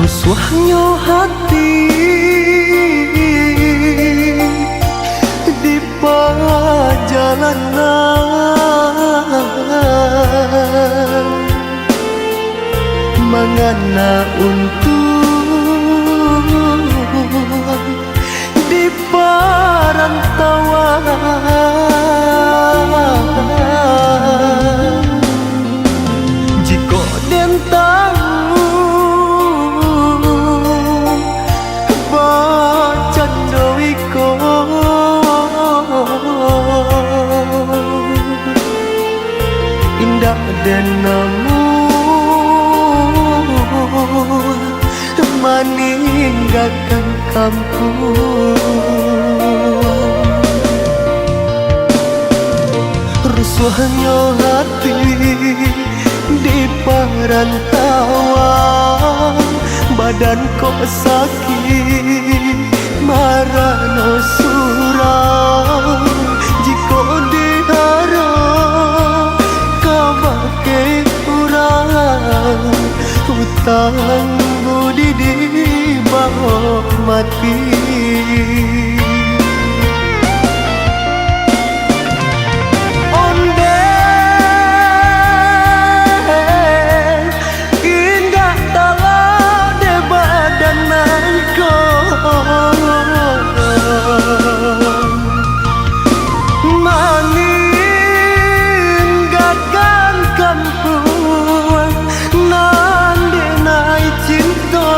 Rusuhnya hati di perjalanan, mengena untuk di perantauan. Jika dentang bacandowiko indah dan namun meninggalkan kampung. Rusuhnya hati di perantauan, badan kok sakit marano surau. Jika diharap kau pakai urang, hutang budi di bawah mati. Meninggalkan kampung nan denai cinta,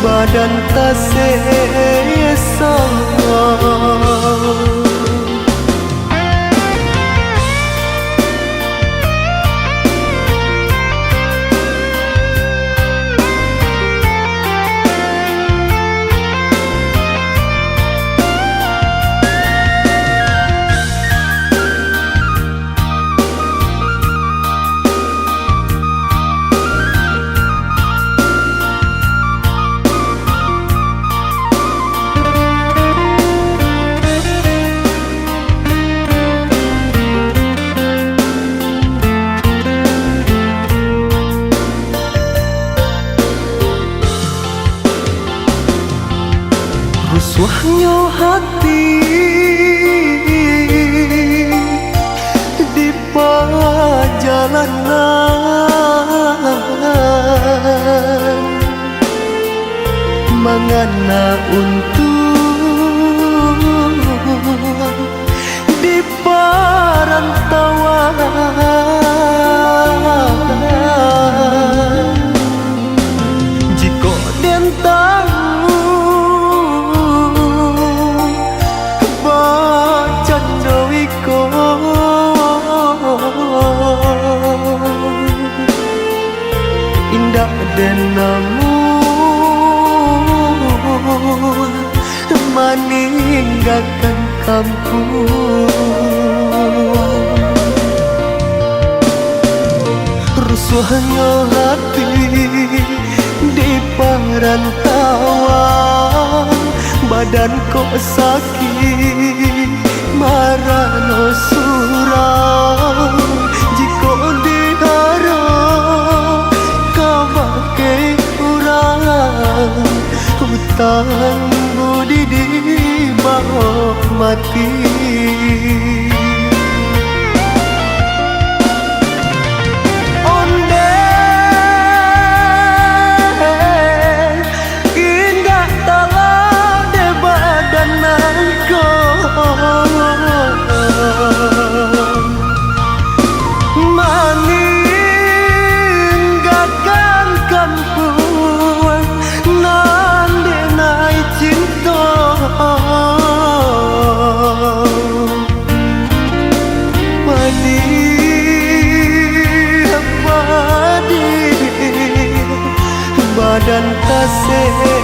badan tak sesama. Rusuhnya hati di perjalanan, mengena untuk di perantauan. Jika dentang indah dan namun meninggalkan kampung. Rusuhnya hati di perantauan, badan kok sakit marano surau. Jika diharap kau pakai urang, hutang budi di bawah mati. Meninggalkan kampung nan denai cinta, badan tak sesama.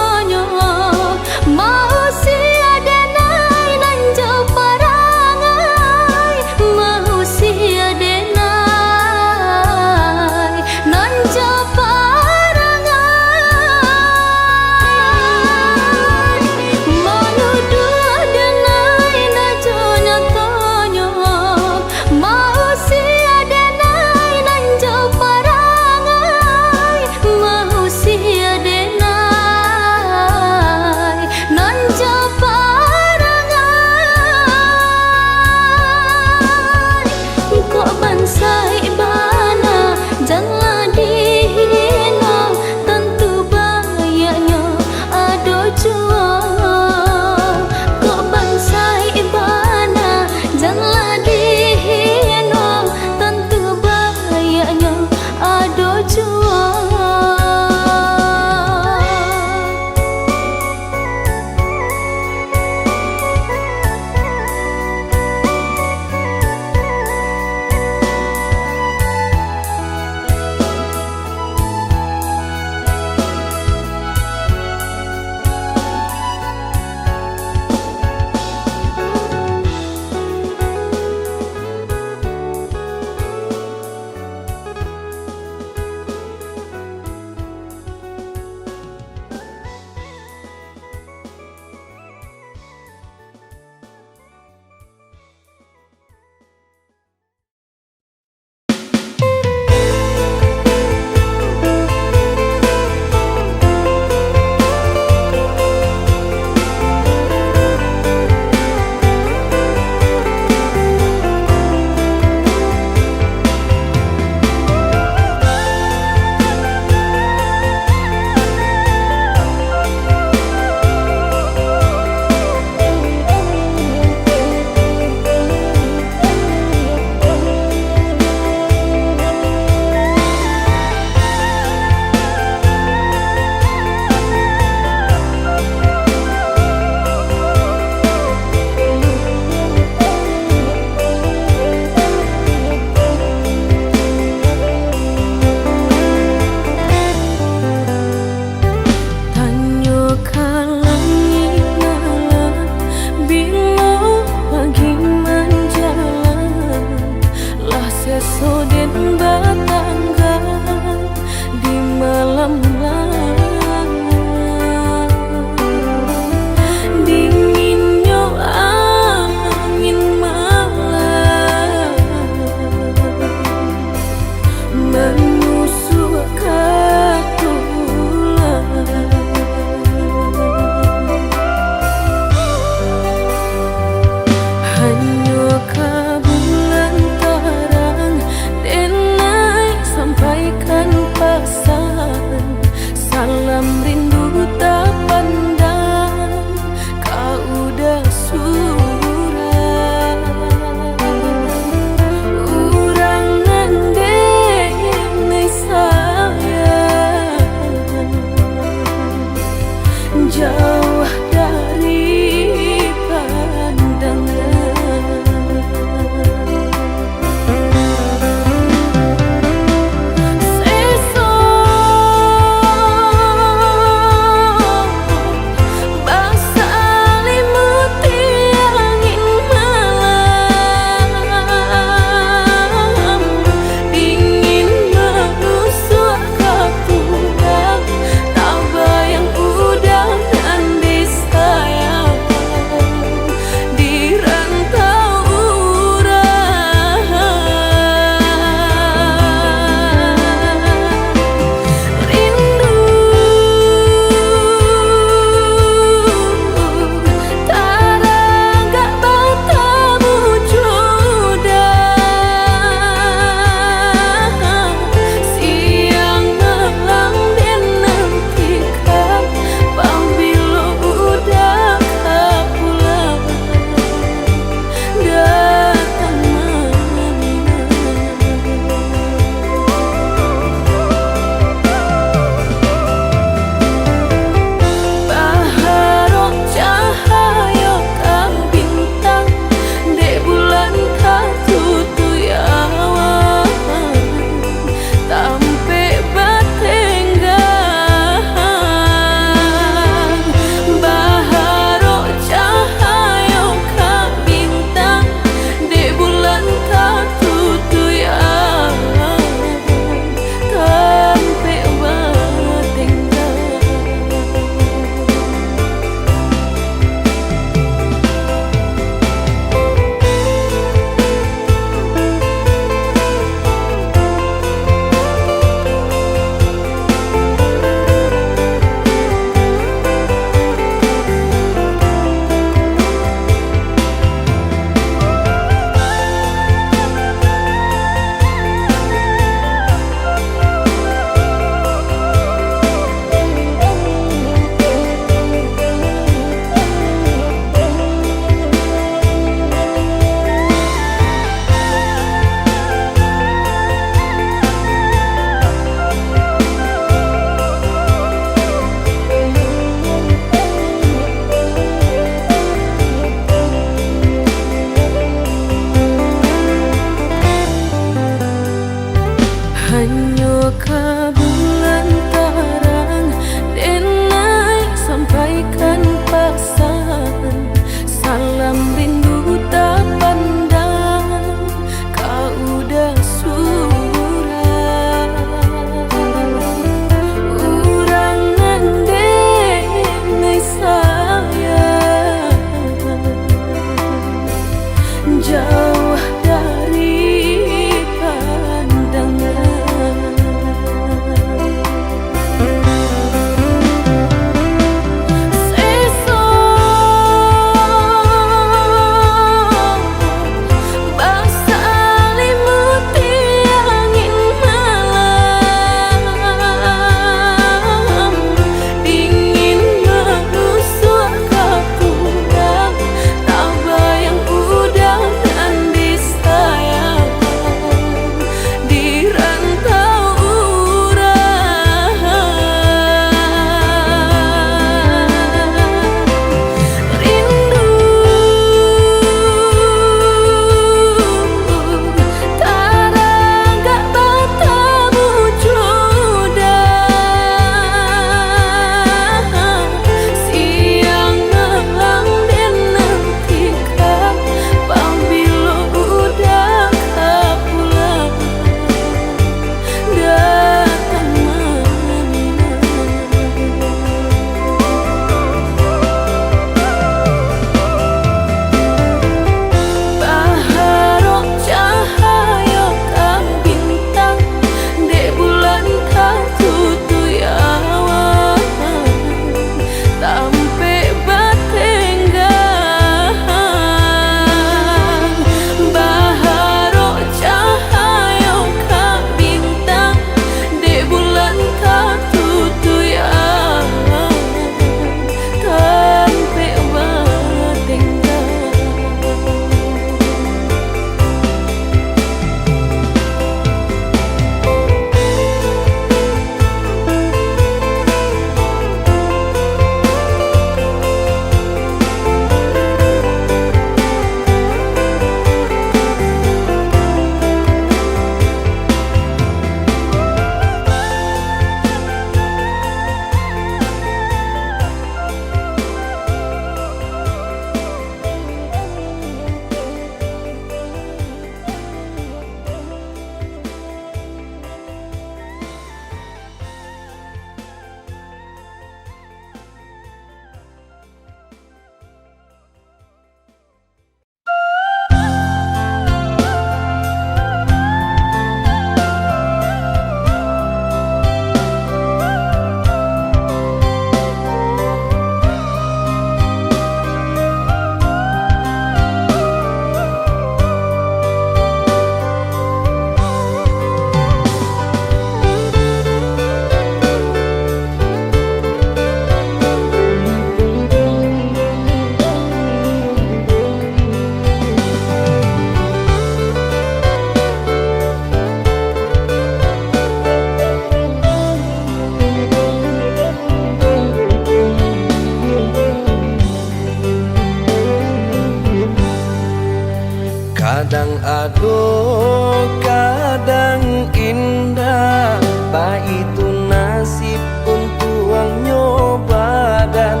Kadang aduh, kadang indah, tak itu nasib untuk nyoba dan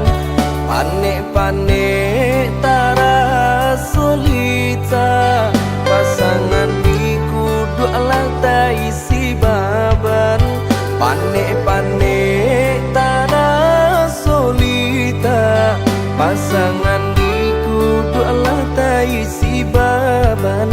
panik-panik tara solita. Pasangan di kudu alat isi baban, panik-panik tara solita. Pasangan di kudu alat isi baban.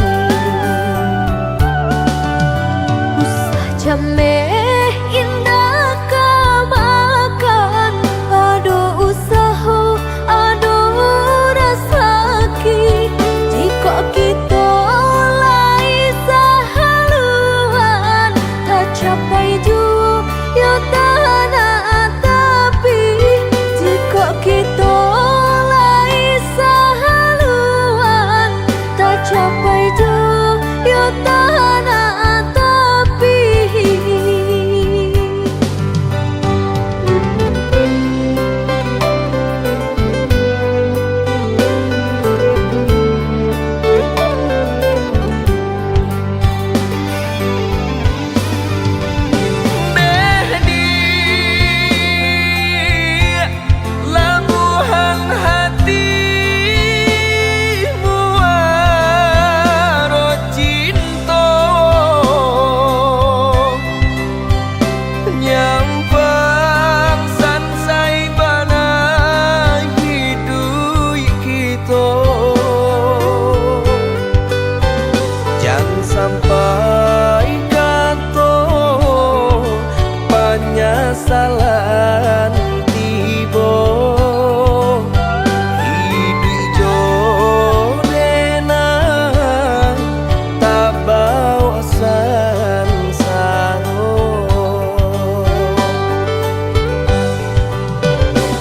Usah jameh indah kamakan, aduh usaha, aduh rasaki. Jika kita lai sahaluan, tak capai juga tanah tapi. Jika kita lai sahaluan, tak capai juga tanah tapi. Labuhan hatimu waro cinta, nyampang sansai bana hidup kita. Jangan sampai kata penyesalan tiba. Hidup jodena tak bawa sansaro.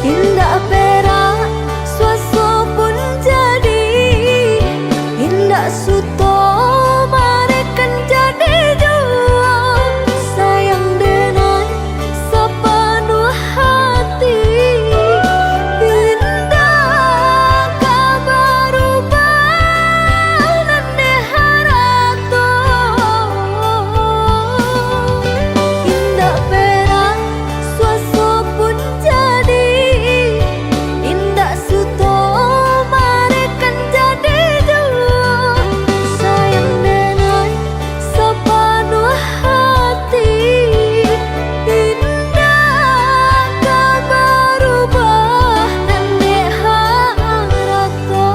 Indah perak suaso pun jadi, indah suto marekan jadi jua. Sayang dengan sepenuh hati, indah kabar ubah nande harato. Indah perak suaso pun jadi, indah suto marekan jadi jua. Sayang dengan sepenuh hati, indah kabar ubah nande harato.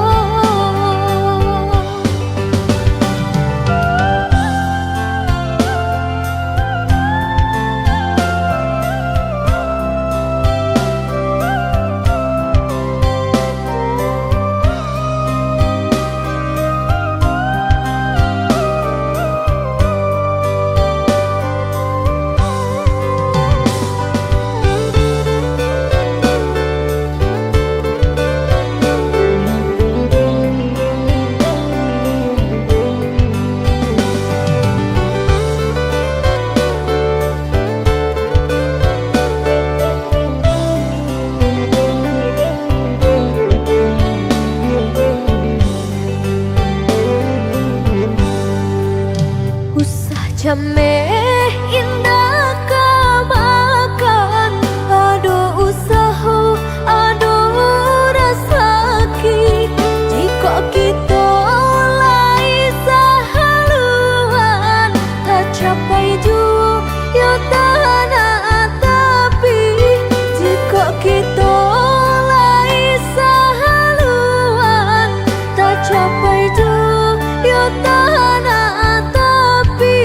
Usah jameh indah kamakan, aduh usaha, aduh rasaki. Jika kita lai sahaluan, tak capai juga tanah tapi. Jika kita lai sahaluan, tak capai juga tanah tapi.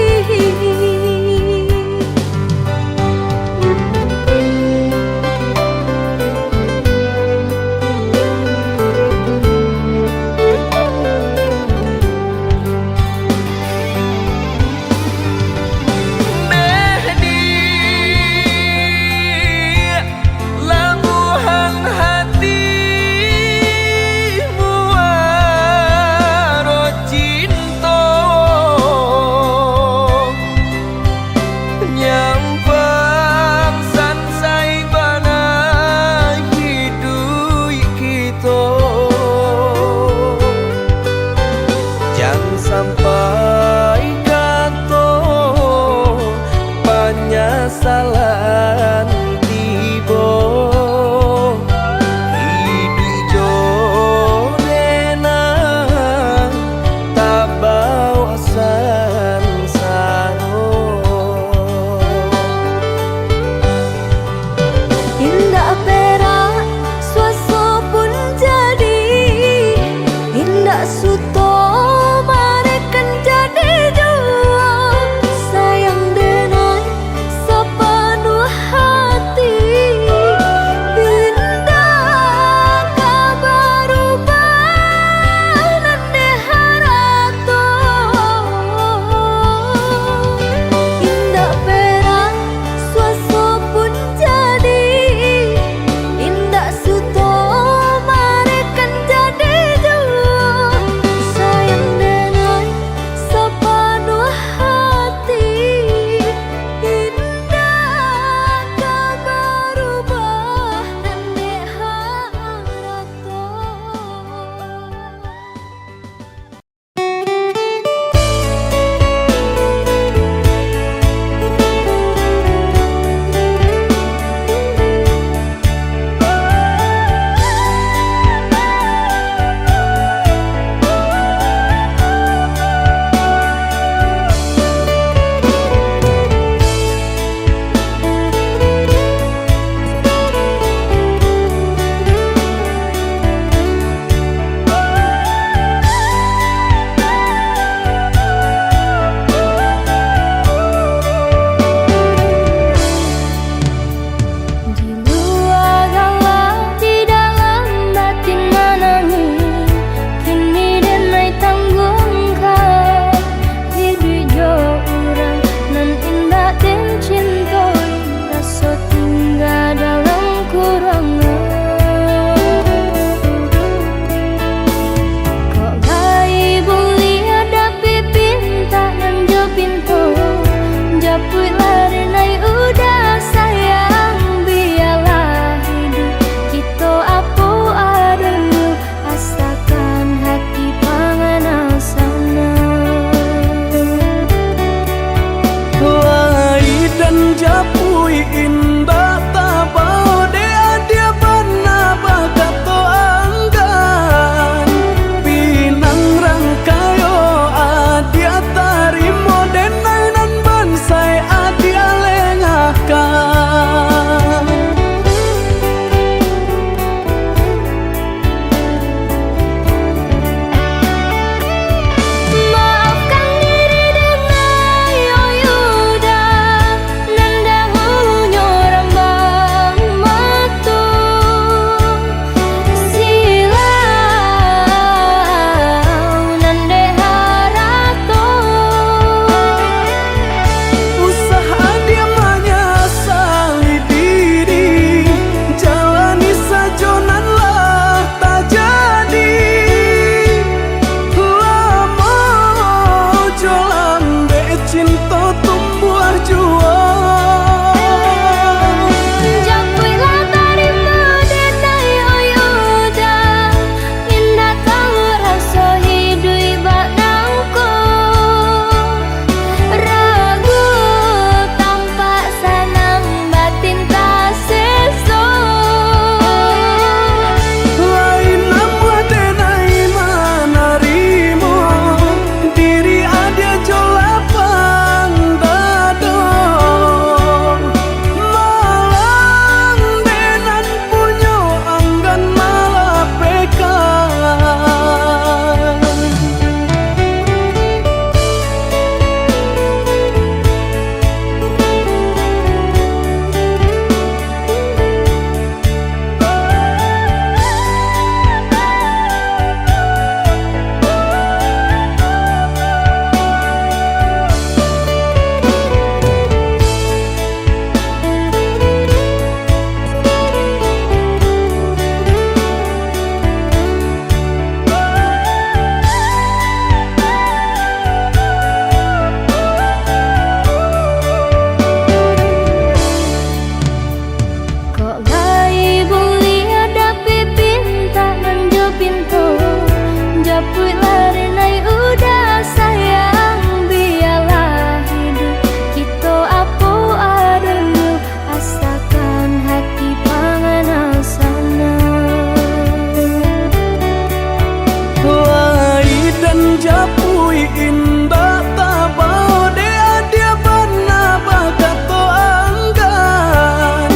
Japui indah tabao de adia bana bagato anggan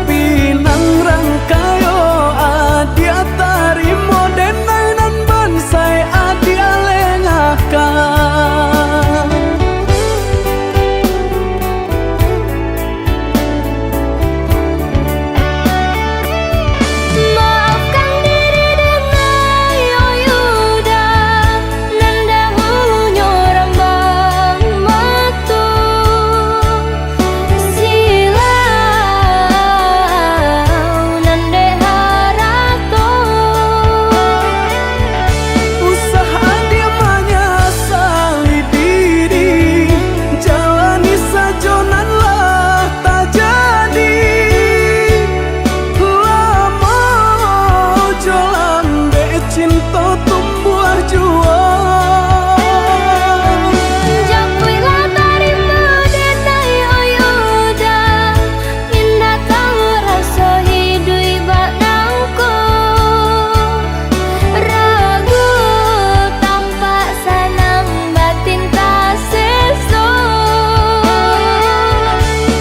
pinang rangkayo adia tarimo denainan bansai adia lengakan. Maafkan diri dengan yoyuda nanda hunyo rambang matu silau nande harato Usaha dia menyesali diri, jalani sajonanlah tak jadi. Lama jalan de cinta tumbuh juang. Japuilah tarima denai oyuda indah tahu rasa hidui baknangku ragu tampak sanang batin tak seso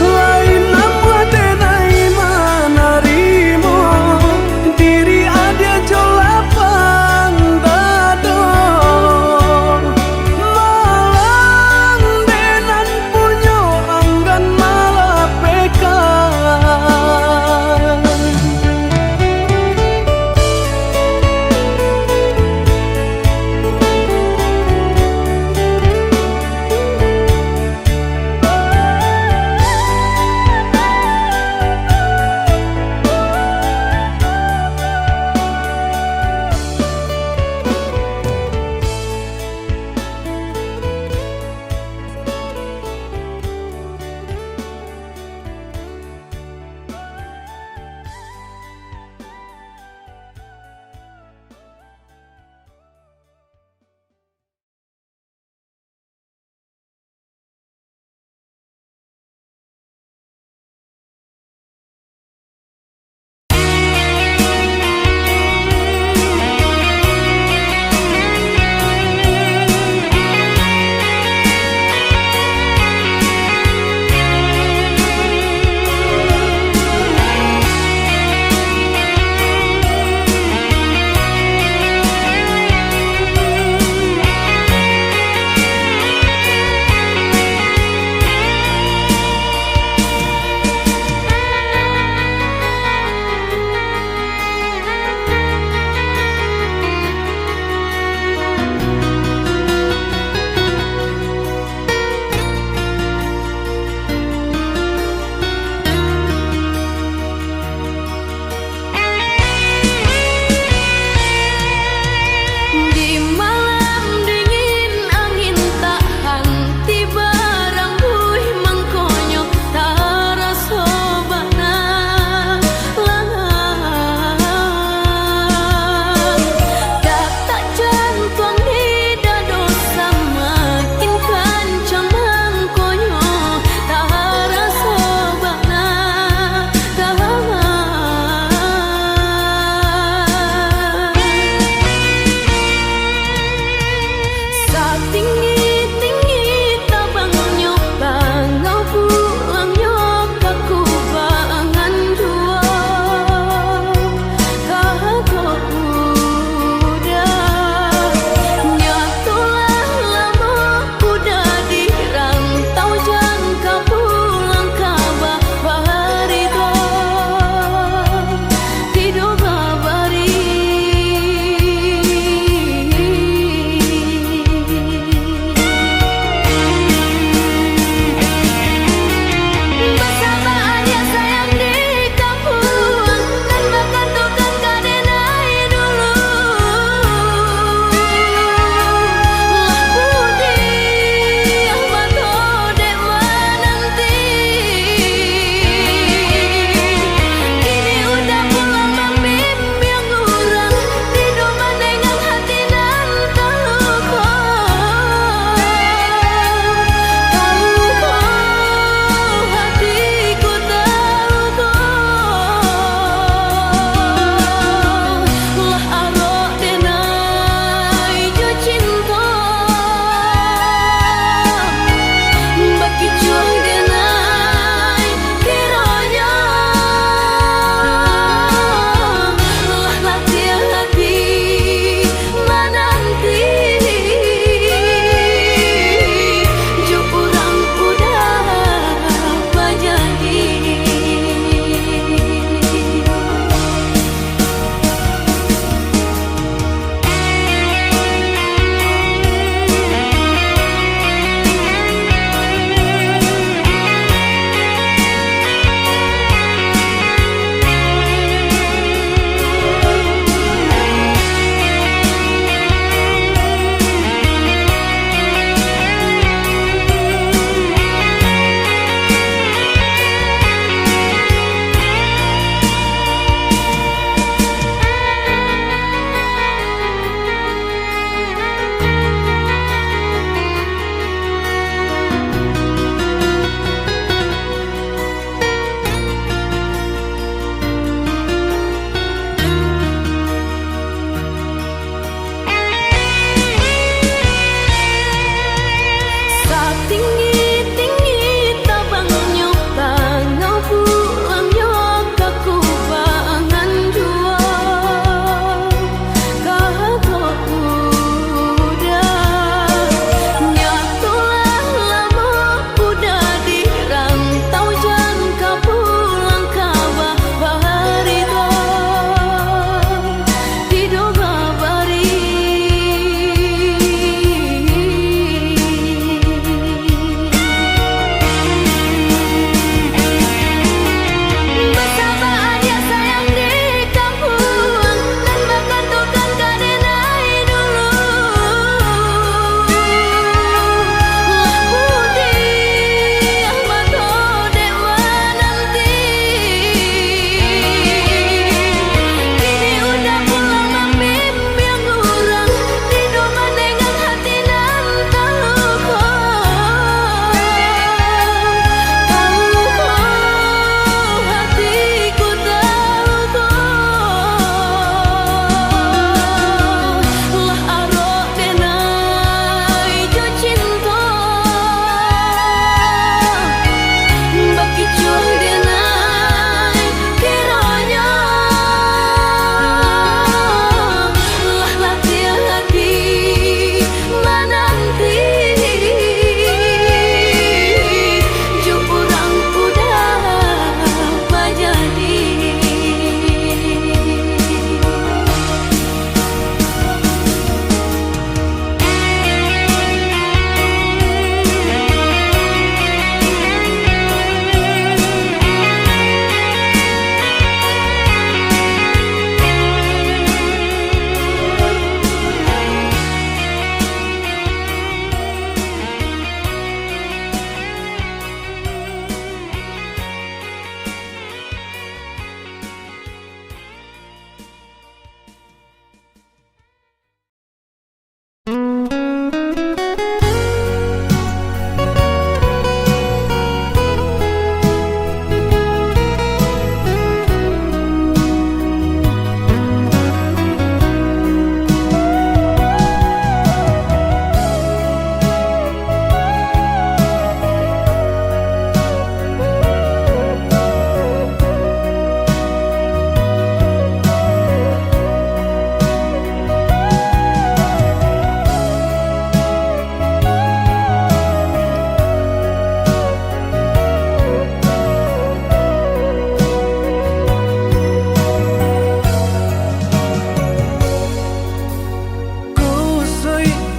Lain nama denai manarimo, diri adia jolapang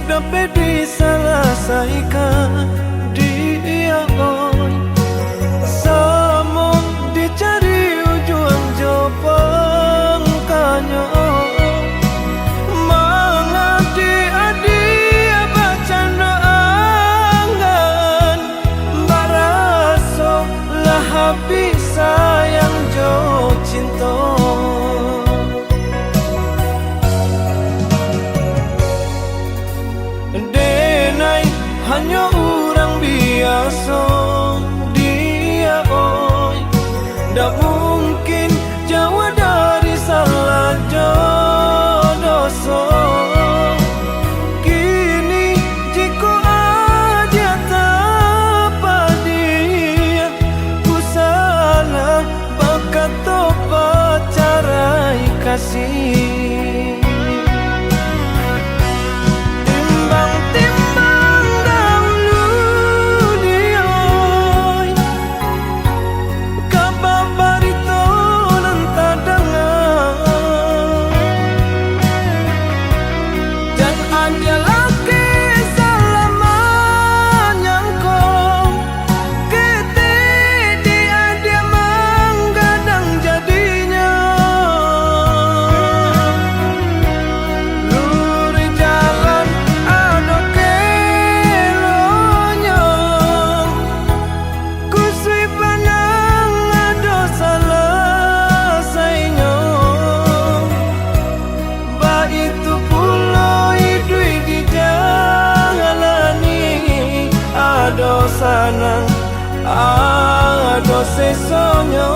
dapat diselesaikan dia oi. Samo dicari ujung jopang kanyo mangadi adi bacana angan baraso lah habis sayang jo cinta. Hanya orang biasa dia oi. Tak mungkin jauh dari salah dosa. Kini jika aja tanpa dia ku salah bakat topat carai kasih. Sanang ado sesonyo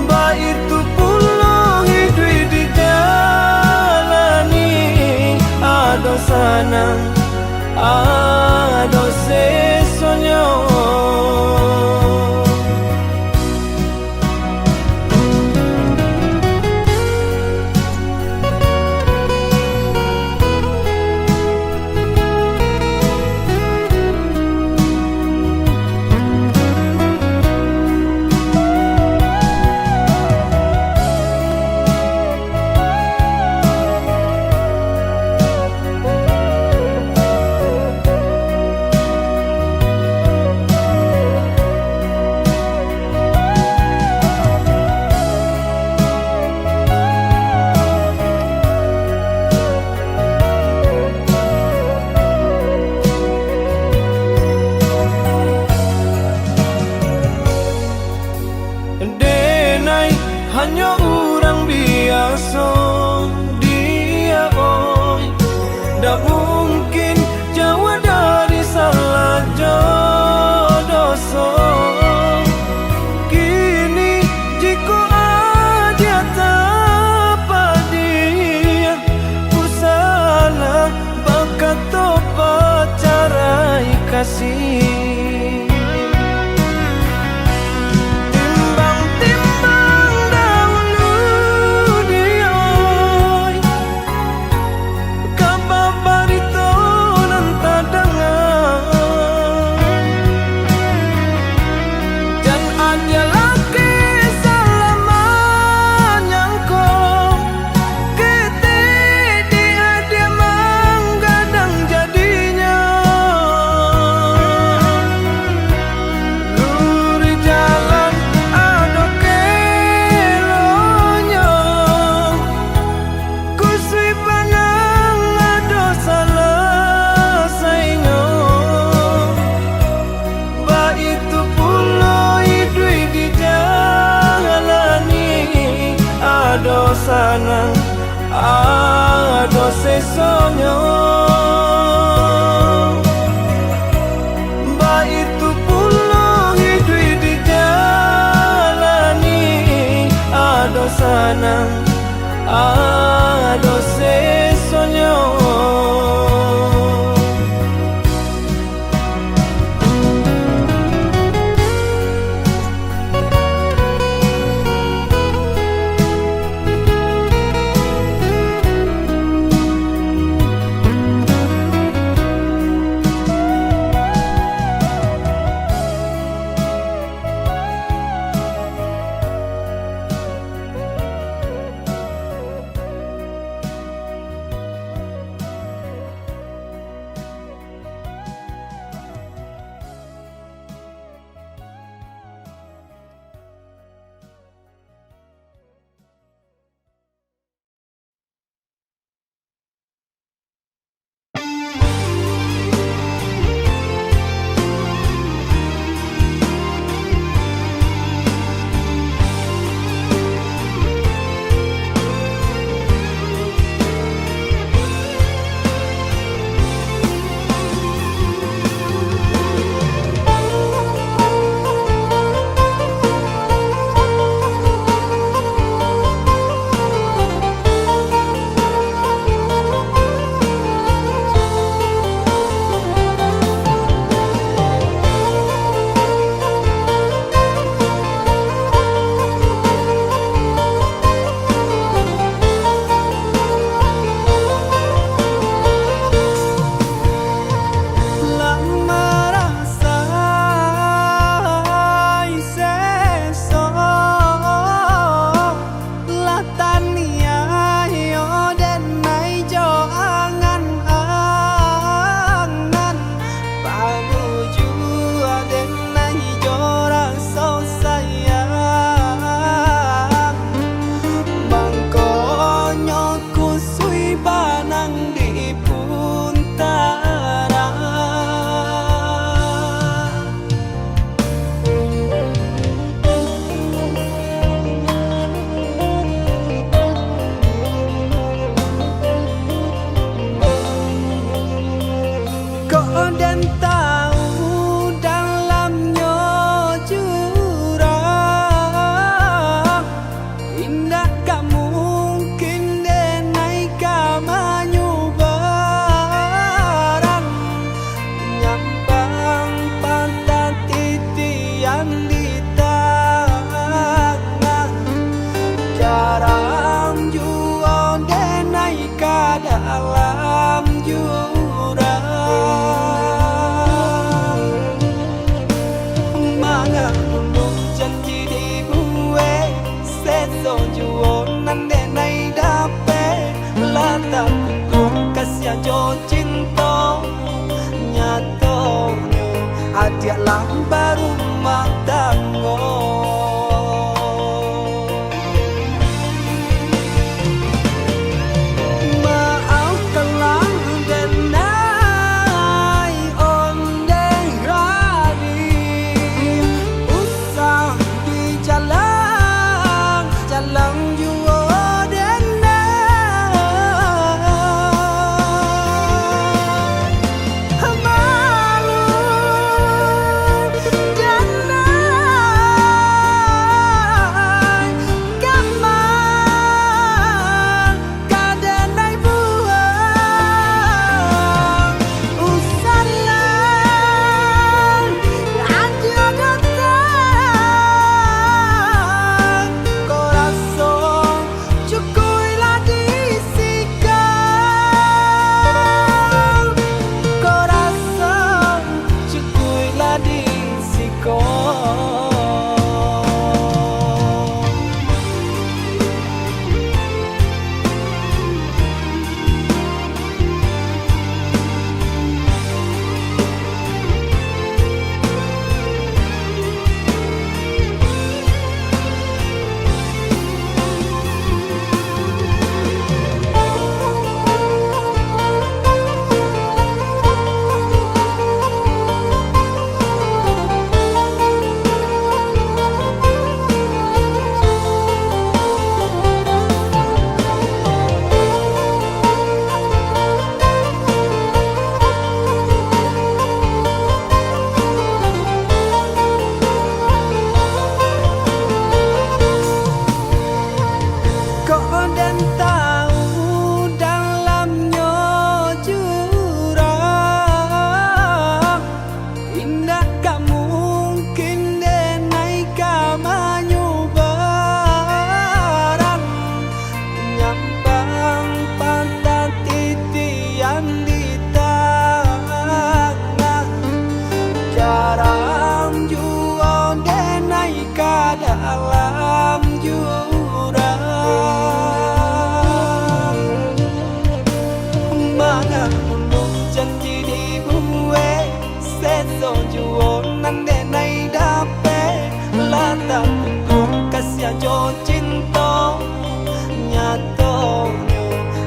ba itu pulau hidup di jalani ado sanang ado sesonyo. Hanya orang biasa dia oi. Tak mungkin jauh dari salah dosa. Kini jika aja tanpa dia ku salah bakat topat carai kasih. Ado sanang ado sesonyo ba itu pulau hidup di jalani ado sanang ado sesonyo.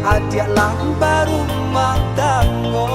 Adia lang baru magtango.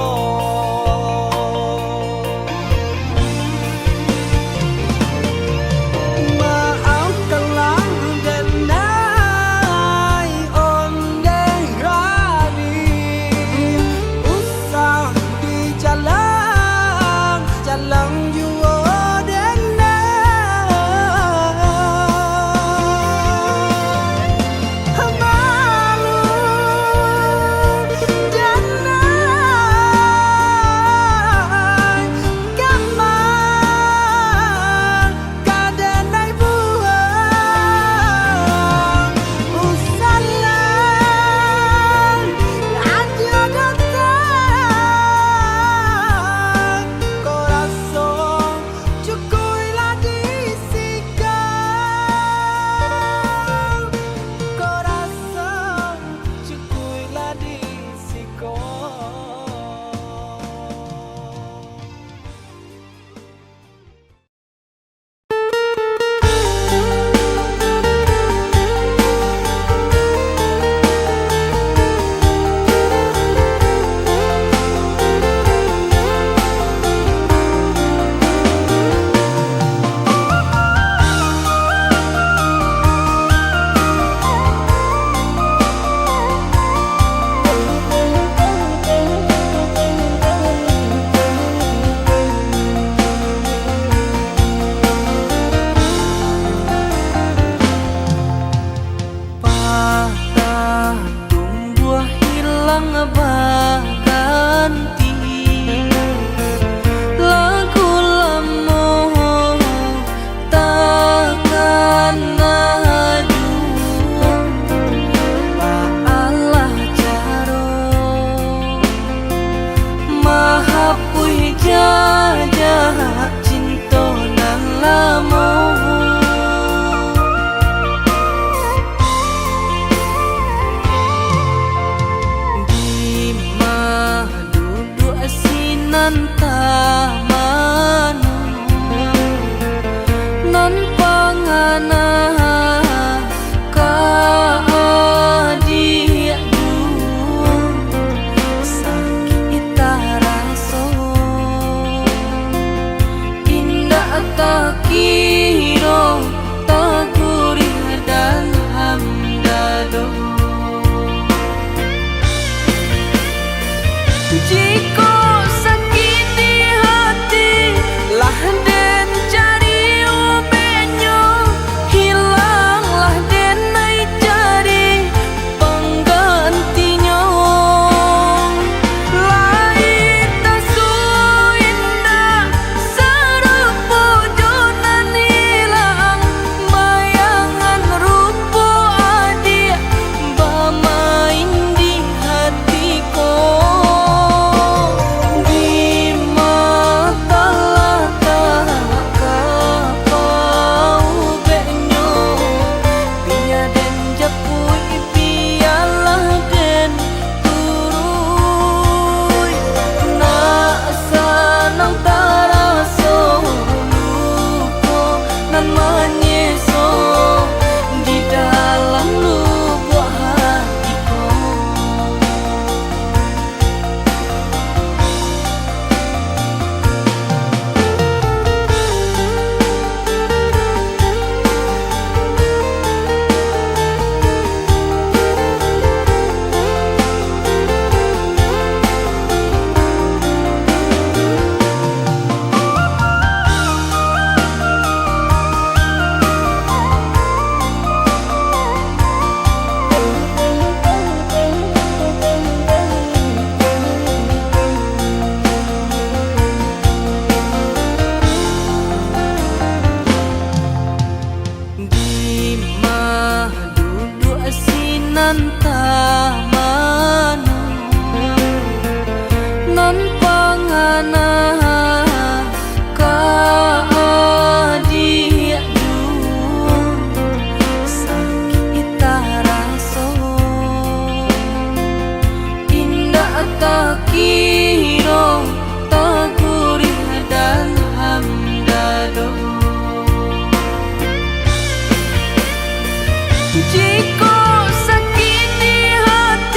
Jika sakit di hati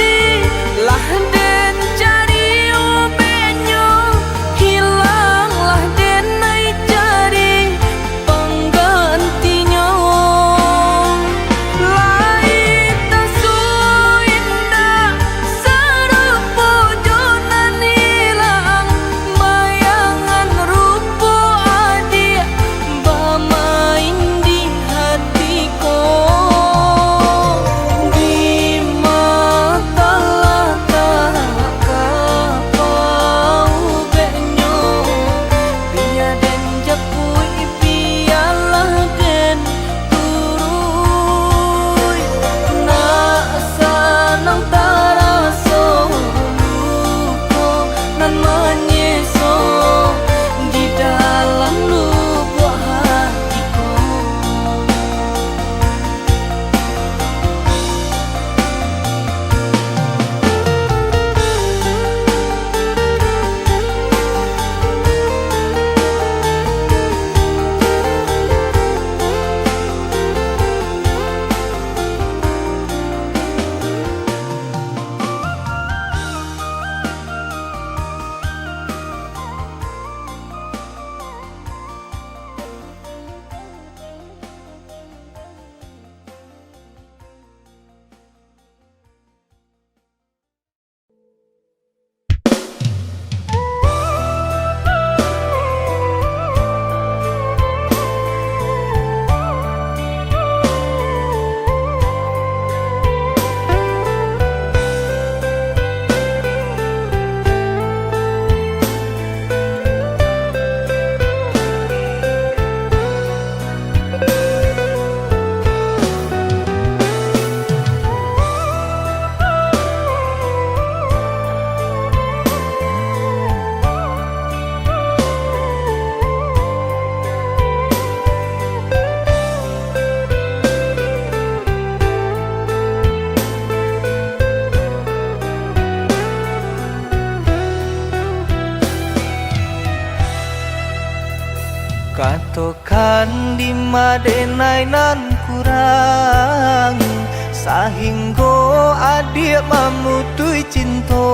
kan di madenai nan kurang sahingga adik memutui cinta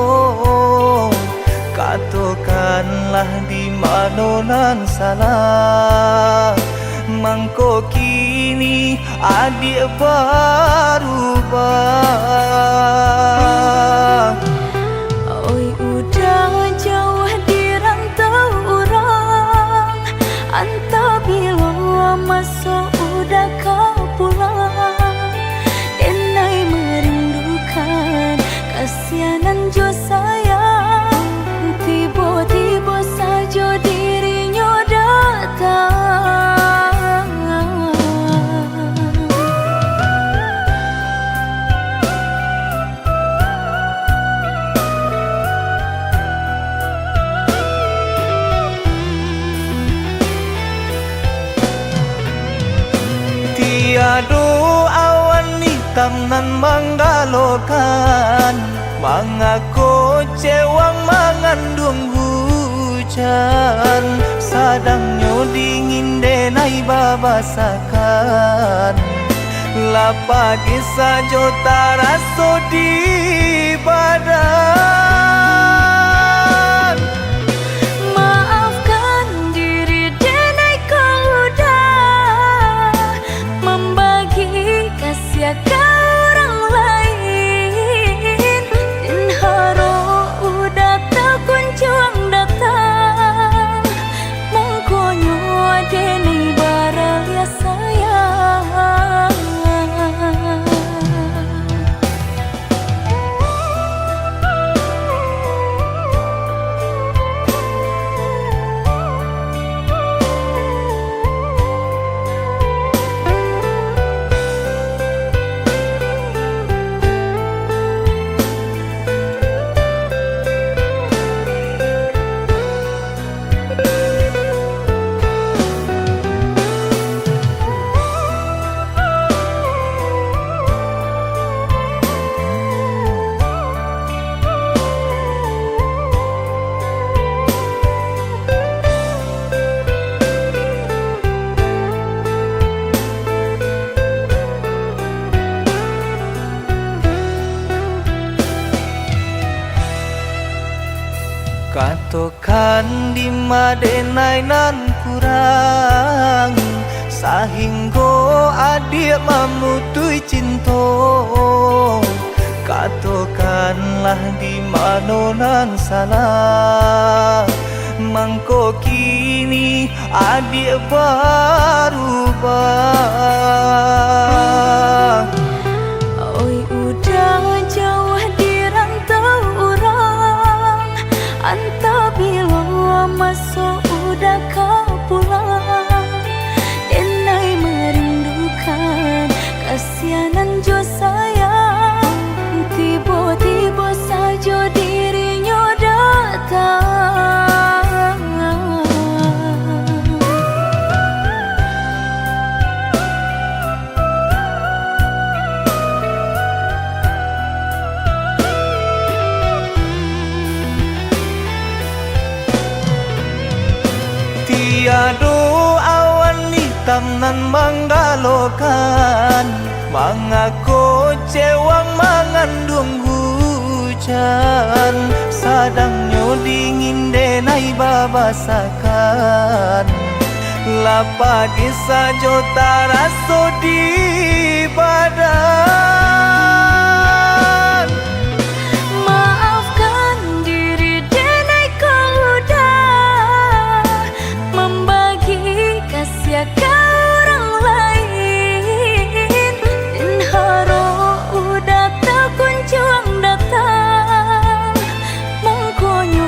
katakanlah di mana nan salah mangko kini adik berubah. Oi udah jauh di rantau orang, entah bila masa udah kau pulang. Denai merindukan kasihanan jo sayang, tiba-tiba saja dirinya datang. Tiada awan hitam nan menggalokan mengaku cewang mengandung hujan sadangnya dingin denai babasakan lapagi saja taraso di badan. Maafkan diri denai kau udah membagi kasih ke orang lain, dan haro udah tak kunjung datang. Mungkonyo denai baraya sayang. Katakan di madenai nan kurang sahingga adik memutui cinta katakanlah di mana nan salah mangko kini adik berubah. Oi udah jauh di rantau orang, entah bila masa udah kau pulang. Denai merindukan kasihanan jo sayang, tiba-tiba saja dirinya datang. Tiada awan hitam nan menggalokan mengaku cewang mengandung hujan sadangnya dingin denai babasakan lapagi saja taraso di badan. Maafkan diri denai kau udah membagi kasih ke orang lain, dan haro udah tak kunjung datang. Mungkonyo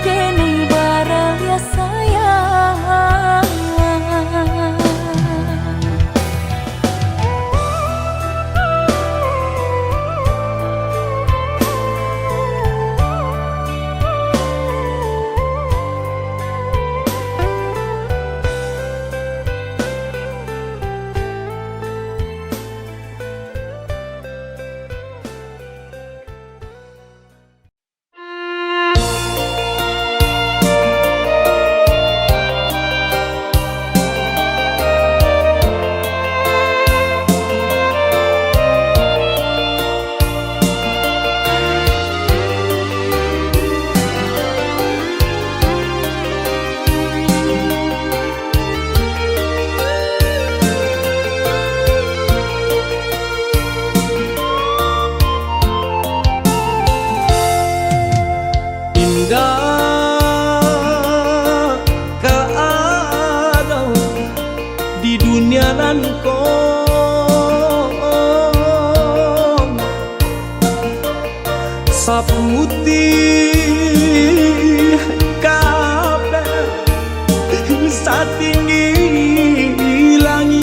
denai baraya sayang. saputih kabeh satinggi langit.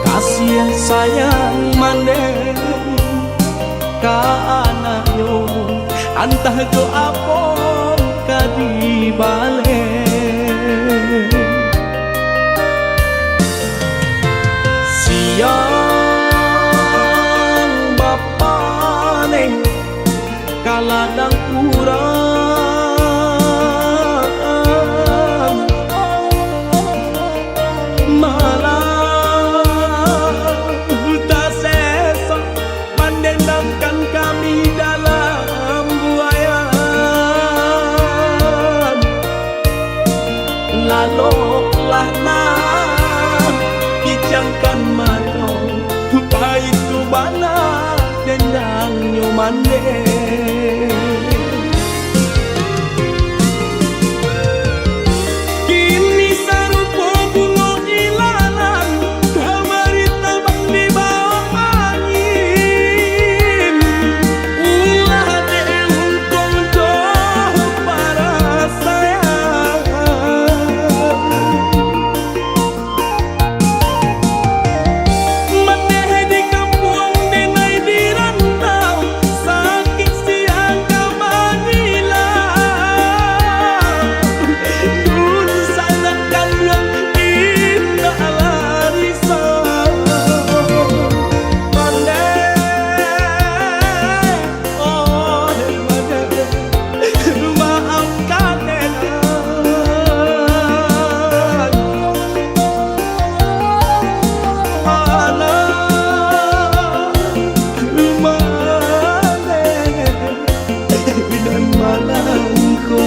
Kasih sayang mandeng ka anak yo antah jo apon ka di balik. Siang bapane kaladang urang malah tak sesa mendendamkan kami dalam buayan. Lalu lana kijangkan mano paitu bana dendang nyomande. Kini sarupo bunga ilalang kamari tabang di bawah angin. Ulah de untung jauh para sayang. Maneh di kampung denai di rantau sakit siang kamanilang. Dun sanakan yang indah larisan. Maneh, oh maneh, maafkan enak. Dan malangko.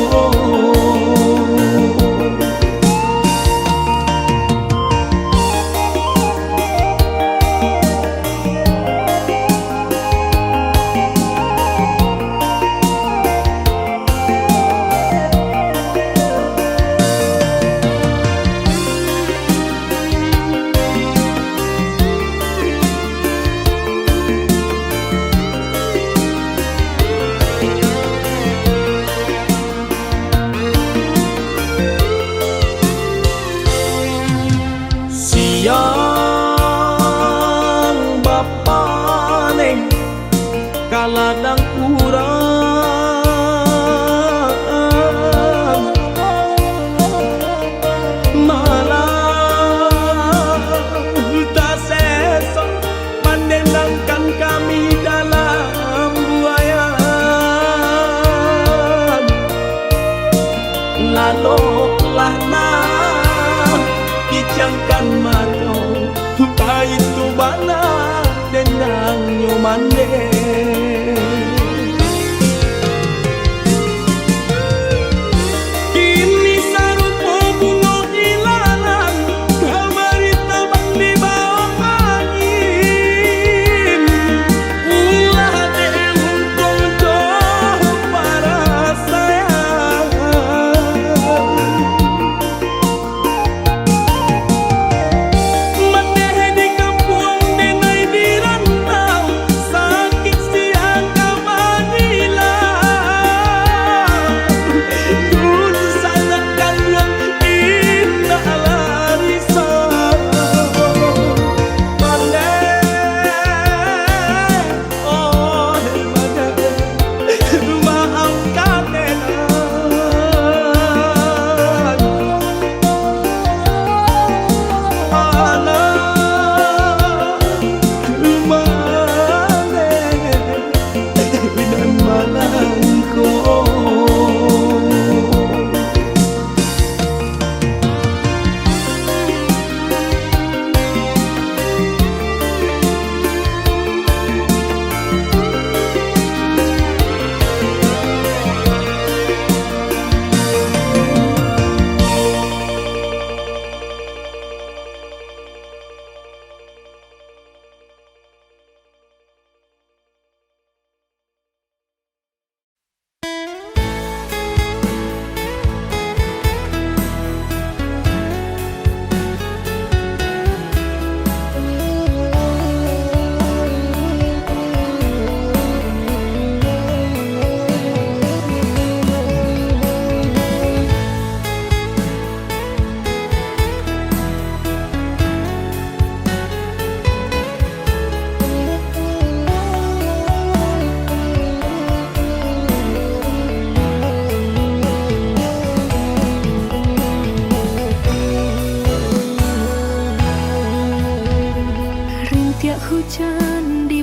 Siang bapane kaladang urang malah tak sesa mendendangkan kami dalam buayan. Lalu lana kijangkan mano paitu bana dendang nyomande. Kini sarupo bunga ilalang kamari tabang di bawah angin. Ulah de untung jauh para sayang. Maneh di kampung denai di rantau sakit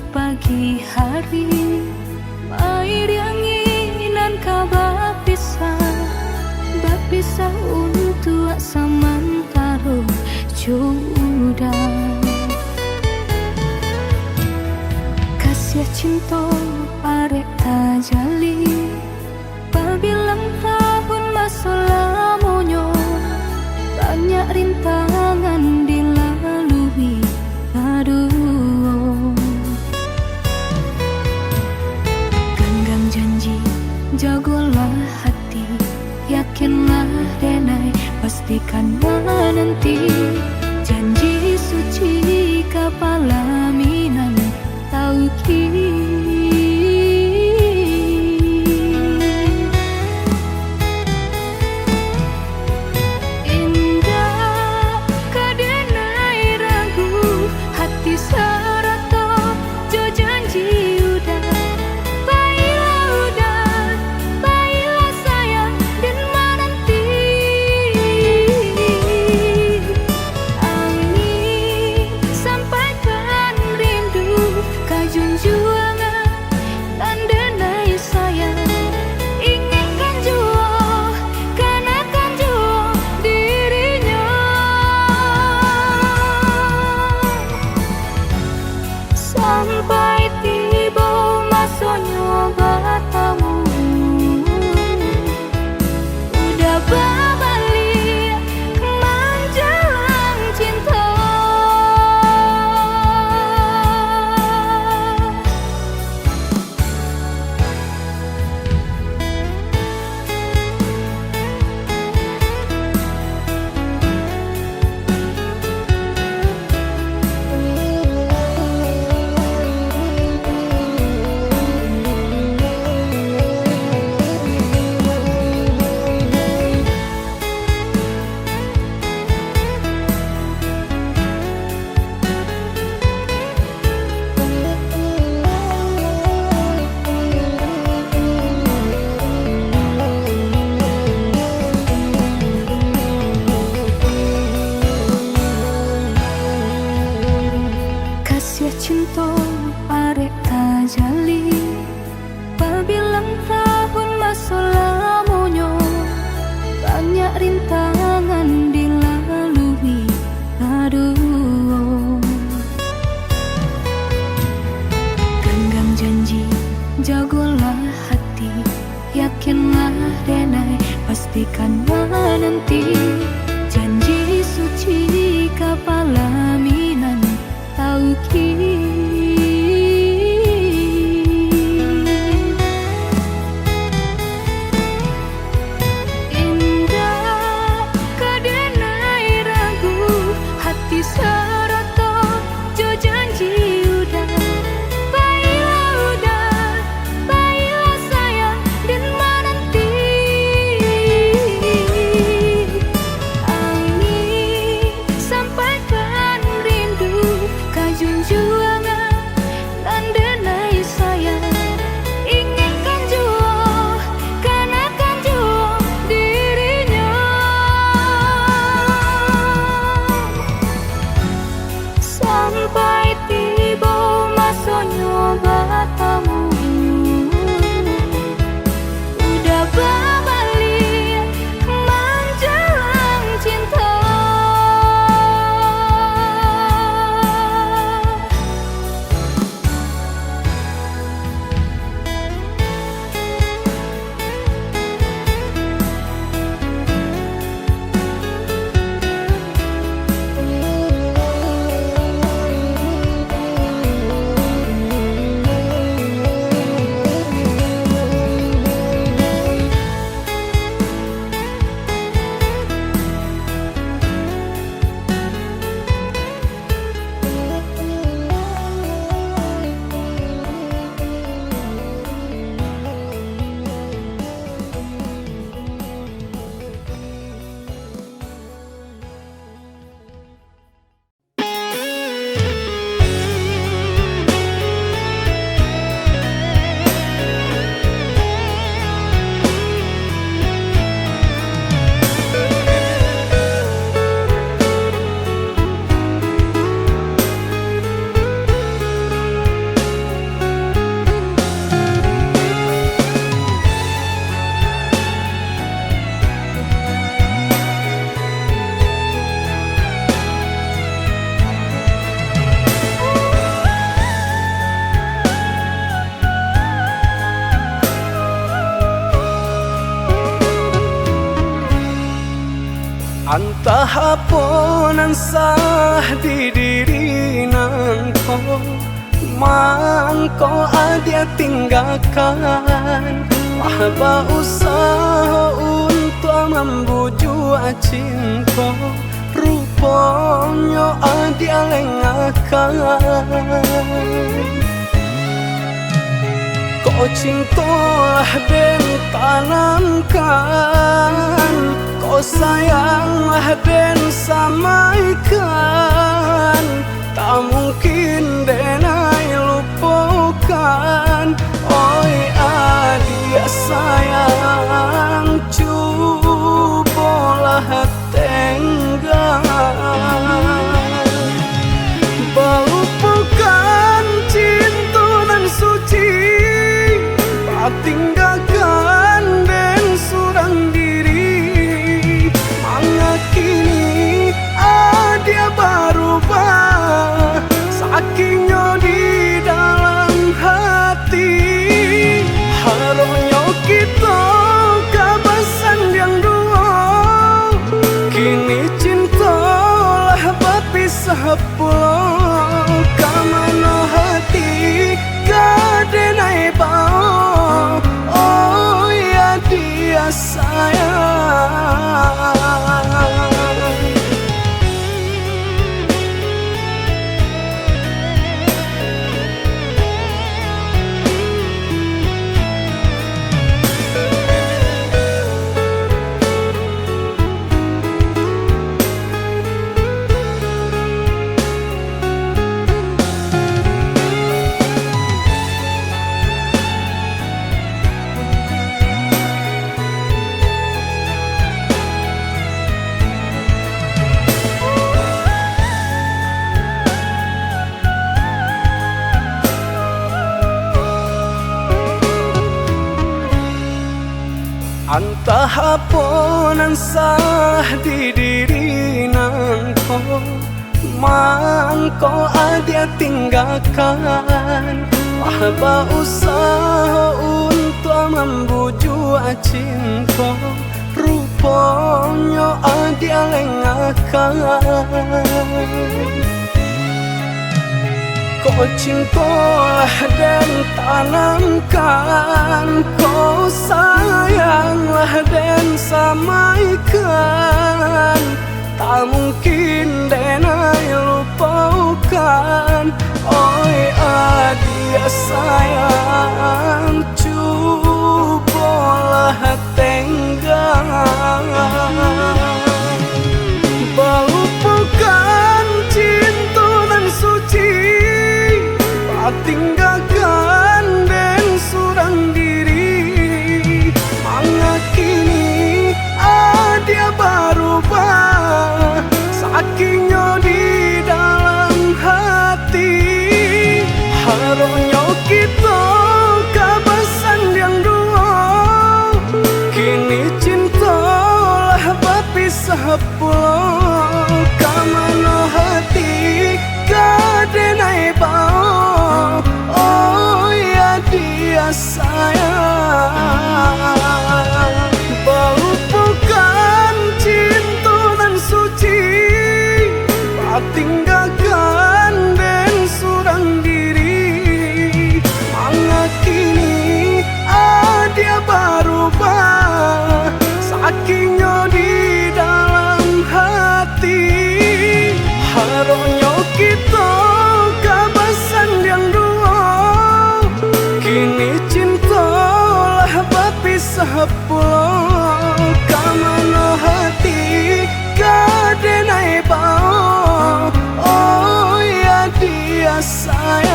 pagi hari, mairanginan kabar Bapisah untuk samantaro jodoh. Kasih cinta arek tajali, pabilang tahun masa lamonyo, banyak rintangan dilalui. Aduh, genggam janji, jagolah hati, yakinlah denai, pastikan menanti. Janji suci kepala minan tauki. Indah kadenai ragu, hati serato jo janji udah. Baiklah sayang dan menanti. Angin sampaikan rindu, kajunjuangan dan denai sayang. Inginkan jua, kanakan jua dirinya. Sampai tiba masanya batamu, udah berbalik menjelang cinta. Kasih cinta arek tajali, pabilang tahun masa lamonyo, banyak rintangan dilalui. Aduh, genggam janji, jagolah hati, yakinlah denai, pastikan menanti. Janji suci kepala minan tauki. Indah kadenai ragu, hati serato jo janji udah. Baiklah sayang dan menanti. Angin sampaikan haponan sah di diri nangko, mangko adia tinggalkan. Mahaba usaha untuk membujuk cinta, rupanya adia lengakan. Kau cintalah dan tanamkan, kau sayanglah dan samaikan. Tak mungkin denai lupakan. Oi adik sayang, cobalah tenggang. Melupakan cinta nan suci, tinggalkan dan surang diri. Mengakini dia berubah, sakingnya di dalam hati. Harusnya kita kabasan yang dua, kini cintalah berpisah pulau. Kamana hati kadenai bau, oh ya dia sayang. Entah haponan sah di diri nangko, mangko adia tinggalkan. Mahaba usaha untuk membujuk cinta, rupanya adia lengakan. Kau cintalah dan tanamkan, kau sayanglah dan samaikan. Tak mungkin denai lupakan. Oi adik sayang, cobalah tenggang. Melupakan cinta nan suci, tinggalkan dan surang diri. Mengakini dia berubah, sakingnya di dalam hati. Harusnya kita kabasan yang dua, kini cintalah berpisah pulau. Kamana hati kadenai bau, oh ya dia sayang. Melupakan cinta nan suci, tinggalkan dan surang diri. Mengakini dia berubah, sakingnya di dalam hati. Harusnya kita kabasan yang dua, kini cintalah berpisah pulau. Kamana hati kadenai bau, oh ya dia sayang.